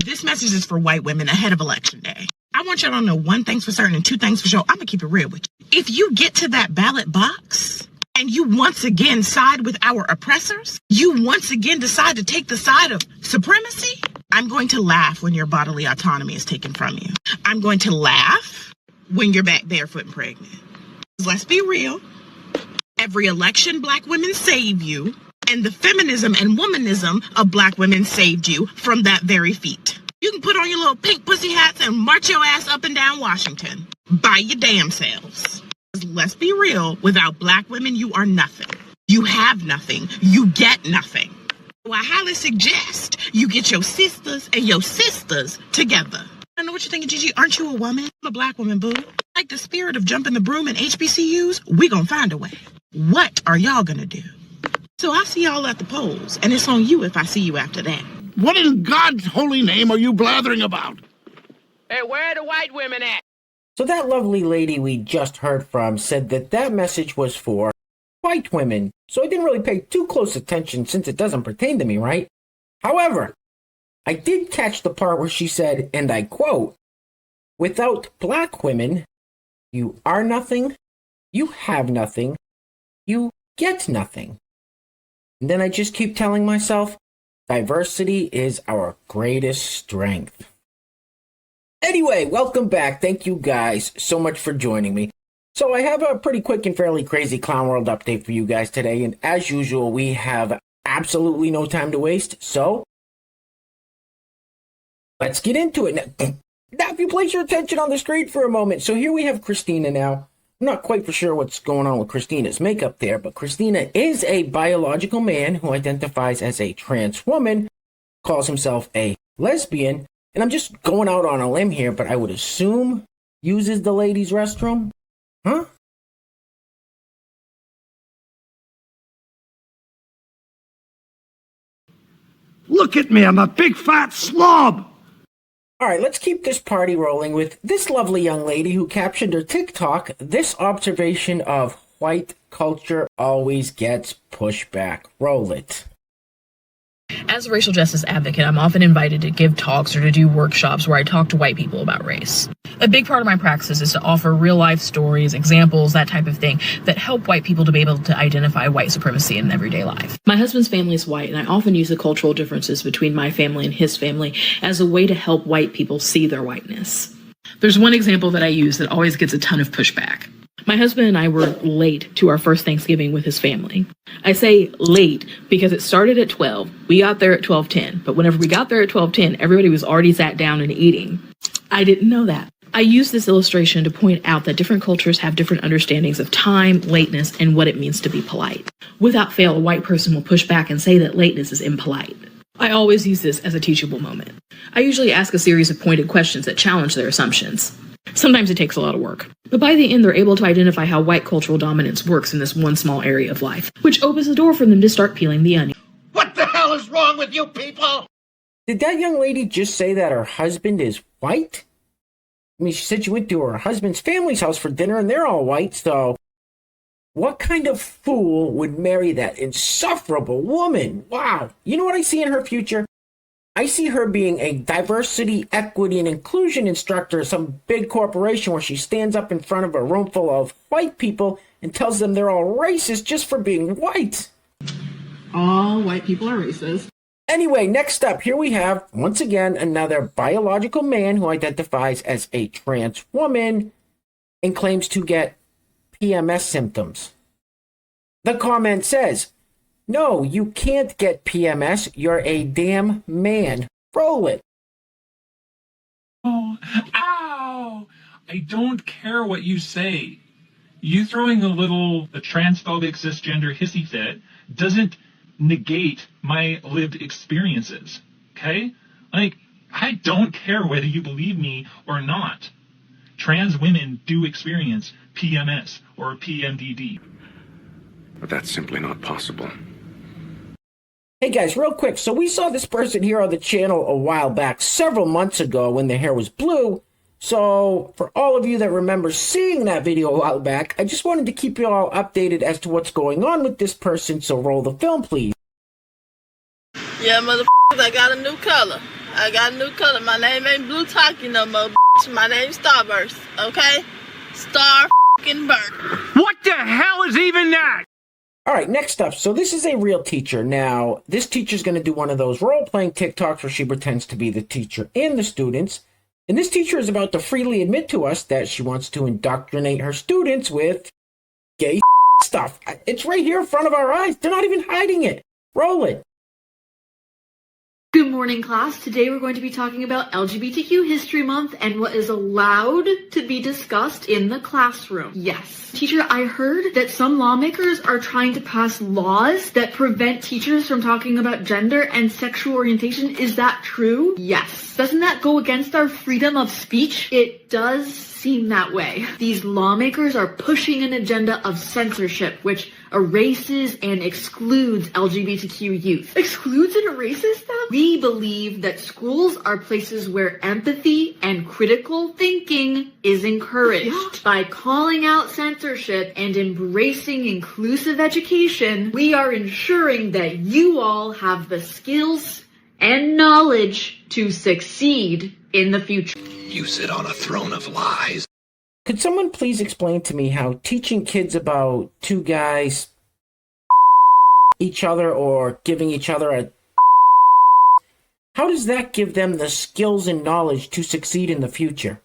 This message is for white women ahead of Election Day. I want y'all to know one thing's for certain and two things for sure. I'm going to keep it real with you. If you get to that ballot box and you once again side with our oppressors, you once again decide to take the side of supremacy, I'm going to laugh when your bodily autonomy is taken from you. I'm going to laugh when you're back barefoot and pregnant. Let's be real. Every election, black women save you, and the feminism and womanism of black women saved you from that very feat. You can put on your little pink pussy hats and march your ass up and down Washington by your damn selves. Let's be real, without black women, you are nothing. You have nothing. You get nothing. So I highly suggest you get your sisters and your sisters together. I know what you're thinking, Gigi. Aren't you a woman? I'm a black woman, boo. Like the spirit of jumping the broom in HBCUs, we gonna find a way. What are y'all gonna do? So I'll see y'all at the polls, and it's on you if I see you after that. What in God's holy name are you blathering about? Hey, where are the white women at? So that lovely lady we just heard from said that that message was for white women. So I didn't really pay too close attention since it doesn't pertain to me, right? However, I did catch the part where she said, and I quote, "Without black women, you are nothing, you have nothing, you get nothing." And then I just keep telling myself, diversity is our greatest strength. Anyway, welcome back. Thank you guys so much for joining me. So I have a pretty quick and fairly crazy Clown World update for you guys today. And as usual, we have absolutely no time to waste. So let's get into it. Now, if you place your attention on the screen for a moment. So here we have Christina now. I'm not quite for sure what's going on with Christina's makeup there, but Christina is a biological man who identifies as a trans woman, calls himself a lesbian, and I'm just going out on a limb here, but I would assume uses the ladies' restroom? Huh? Look at me, I'm a big fat slob! Alright, let's keep this party rolling with this lovely young lady who captioned her TikTok, "This observation of white culture always gets pushback. Roll it." As a racial justice advocate, I'm often invited to give talks or to do workshops where I talk to white people about race. A big part of my practice is to offer real life stories, examples, that type of thing, that help white people to be able to identify white supremacy in everyday life. My husband's family is white, and I often use the cultural differences between my family and his family as a way to help white people see their whiteness. There's one example that I use that always gets a ton of pushback. My husband and I were late to our first Thanksgiving with his family. I say late because it started at 12. We got there at 12:10. But whenever we got there at 12:10, everybody was already sat down and eating. I didn't know that. I use this illustration to point out that different cultures have different understandings of time, lateness, and what it means to be polite. Without fail, a white person will push back and say that lateness is impolite. I always use this as a teachable moment. I usually ask a series of pointed questions that challenge their assumptions. Sometimes it takes a lot of work, but by the end they're able to identify how white cultural dominance works in this one small area of life, which opens the door for them to start peeling the onion. What the hell is wrong with you people? Did that young lady just say that her husband is white? I mean, she said she went to her husband's family's house for dinner and they're all white, so what kind of fool would marry that insufferable woman? Wow. You know what I see in her future? I see her being a diversity, equity, and inclusion instructor at some big corporation where she stands up in front of a room full of white people and tells them they're all racist just for being white. All white people are racist. Anyway, next up, here we have, once again, another biological man who identifies as a trans woman and claims to get PMS symptoms. The comment says, "No, you can't get PMS. You're a damn man." Roll it. Oh, ow! I don't care what you say. You throwing a transphobic cisgender hissy fit doesn't negate my lived experiences, okay? Like, I don't care whether you believe me or not. Trans women do experience PMS or PMDD. But that's simply not possible. Hey guys, real quick, so we saw this person here on the channel a while back, several months ago when their hair was blue. So, for all of you that remember seeing that video a while back, I just wanted to keep you all updated as to what's going on with this person, so roll the film, please. Yeah, motherfuckers, I got a new color. I got a new color. My name ain't Blue Taki no more, bitch. My name's Starburst, okay? Star f***ing Burst. What the hell is even that? All right, next up. So this is a real teacher. Now, this teacher's going to do one of those role-playing TikToks where she pretends to be the teacher and the students. And this teacher is about to freely admit to us that she wants to indoctrinate her students with gay stuff. It's right here in front of our eyes. They're not even hiding it. Roll it. Good morning, class. Today we're going to be talking about LGBTQ History Month and what is allowed to be discussed in the classroom. Yes. Teacher, I heard that some lawmakers are trying to pass laws that prevent teachers from talking about gender and sexual orientation. Is that true? Yes. Doesn't that go against our freedom of speech? It does seem that way. These lawmakers are pushing an agenda of censorship, which erases and excludes LGBTQ youth. Excludes and erases them? We believe that schools are places where empathy and critical thinking is encouraged. Yeah. By calling out censorship and embracing inclusive education, we are ensuring that you all have the skills and knowledge to succeed in the future. You sit on a throne of lies. Could someone please explain to me how teaching kids about two guys each other or giving each other a how does that give them the skills and knowledge to succeed in the future?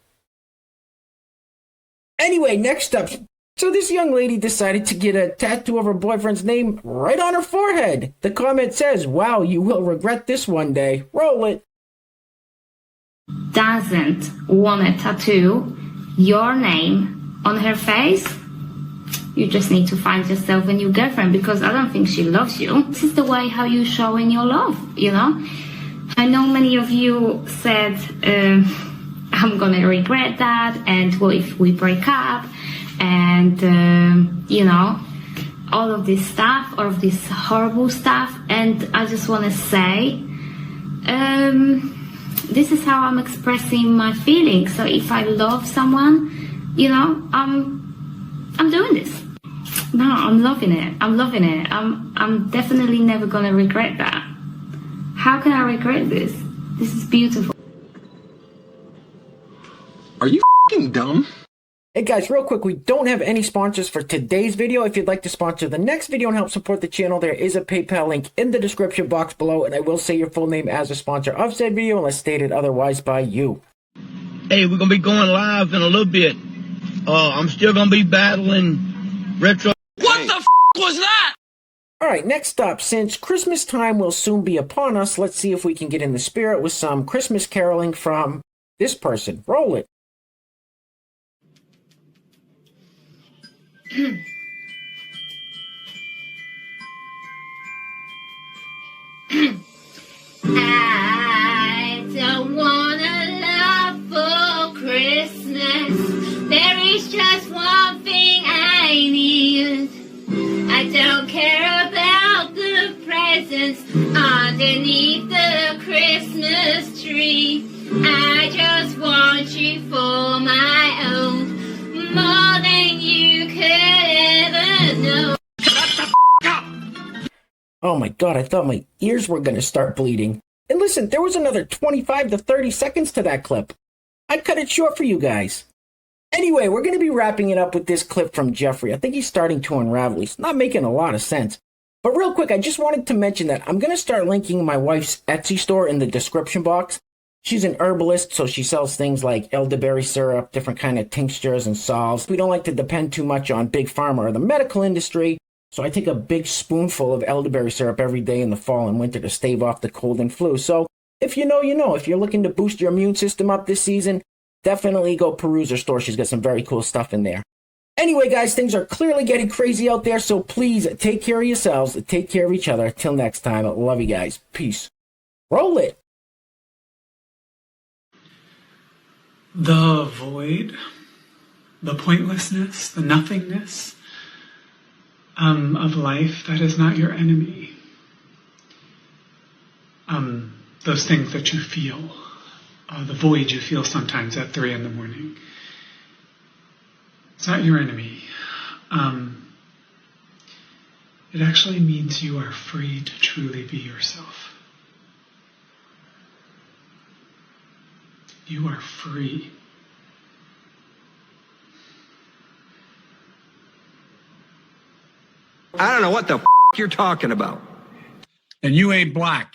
Anyway, next up. So this young lady decided to get a tattoo of her boyfriend's name right on her forehead. The comment says, "Wow, you will regret this one day." Roll it. Doesn't want to tattoo your name on her face, you just need to find yourself a new girlfriend, because I don't think she loves you. This is the way how you showing your love, you know? I know many of you said, I'm gonna regret that, and what if we break up, and, you know, all of this stuff, all of this horrible stuff, and I just want to say, this is how I'm expressing my feelings. So if I love someone, you know, I'm doing this. No, I'm loving it. I'm loving it. I'm definitely never gonna regret that. How can I regret this? This is beautiful. Are you f***ing dumb? Hey guys, real quick, we don't have any sponsors for today's video. If you'd like to sponsor the next video and help support the channel, there is a PayPal link in the description box below, and I will say your full name as a sponsor of said video unless stated otherwise by you. Hey, we're gonna be going live in a little bit. I'm still gonna be battling retro. What the f*** was that? Alright, next up, since Christmas time will soon be upon us, let's see if we can get in the spirit with some Christmas caroling from this person. Roll it. I don't want a lot for Christmas. There is just one thing I need. I don't care about the presents underneath the Christmas tree. I just want you for my own, more than you could ever know. Oh my god, I thought my ears were gonna start bleeding. And listen, there was another 25 to 30 seconds to that clip. I cut it short for you guys. Anyway, we're gonna be wrapping it up with this clip from Jeffrey. I think he's starting to unravel. He's not making a lot of sense. But real quick, I just wanted to mention that I'm gonna start linking my wife's Etsy store in the description box. She's an herbalist, so she sells things like elderberry syrup, different kind of tinctures and salves. We don't like to depend too much on Big Pharma or the medical industry, so I take a big spoonful of elderberry syrup every day in the fall and winter to stave off the cold and flu. So if you know, you know. If you're looking to boost your immune system up this season, definitely go peruse her store. She's got some very cool stuff in there. Anyway, guys, things are clearly getting crazy out there, so please take care of yourselves, take care of each other. Till next time, I love you guys. Peace. Roll it. The void, the pointlessness, the nothingness of life, that is not your enemy. Those things that you feel, the void you feel sometimes at 3 a.m, it's not your enemy. It actually means you are free to truly be yourself. You are free. I don't know what the you're talking about. And you ain't black.